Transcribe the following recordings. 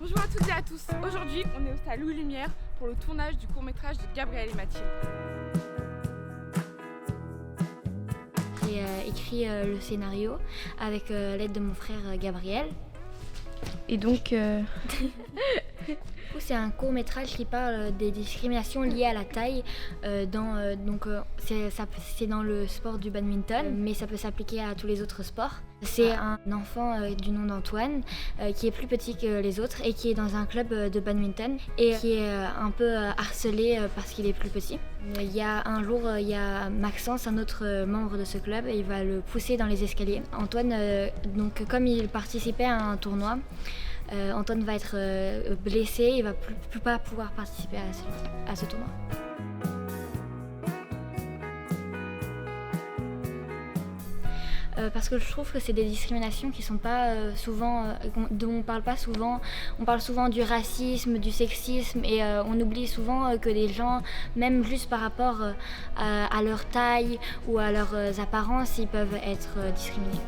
Bonjour à toutes et à tous. Aujourd'hui, on est au stade Louis Lumière pour le tournage du court-métrage de Gabriel et Mathilde. J'ai écrit le scénario avec l'aide de mon frère Gabriel. Et donc, C'est un court-métrage qui parle des discriminations liées à la taille. C'est dans le sport du badminton, mais ça peut s'appliquer à tous les autres sports. C'est un enfant du nom d'Antoine qui est plus petit que les autres et qui est dans un club de badminton et qui est un peu harcelé parce qu'il est plus petit. Il y a un jour, il y a Maxence, un autre membre de ce club, et il va le pousser dans les escaliers. Antoine, comme il participait à un tournoi, Antoine va être blessé, il va plus pas pouvoir participer à ce tournoi. Parce que je trouve que c'est des discriminations qui sont pas dont on parle pas souvent. On parle souvent du racisme, du sexisme, et on oublie souvent que des gens, même juste par rapport à leur taille ou à leurs apparences, ils peuvent être discriminés.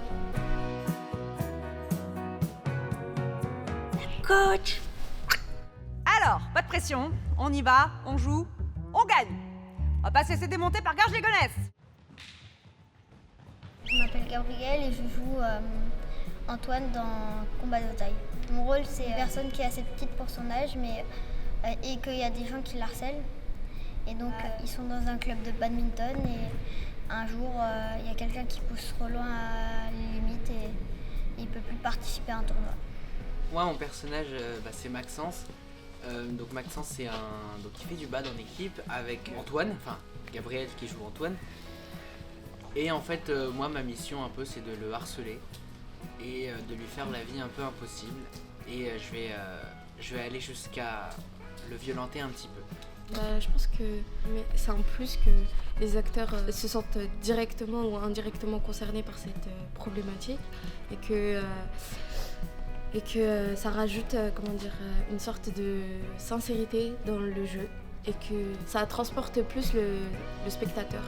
Coach! Alors, pas de pression, on y va, on joue, on gagne. On va pas se laisser démonter par Garge Légonesse. Je m'appelle Gabriel et je joue Antoine dans Combat de taille. Mon rôle, c'est une personne qui est assez petite pour son âge, et qu'il y a des gens qui l'harcèlent. Et donc, ils sont dans un club de badminton et un jour, il y a quelqu'un qui pousse trop loin à les limites et il ne peut plus participer à un tournoi. Moi, mon personnage, c'est Maxence. Donc Maxence, il fait du bad en équipe avec Antoine, enfin Gabriel qui joue Antoine. Et en fait, moi, ma mission un peu, c'est de le harceler et de lui faire la vie un peu impossible. Et je vais aller jusqu'à le violenter un petit peu. Je pense que c'est un plus que les acteurs se sentent directement ou indirectement concernés par cette problématique et que ça rajoute une sorte de sincérité dans le jeu et que ça transporte plus le spectateur.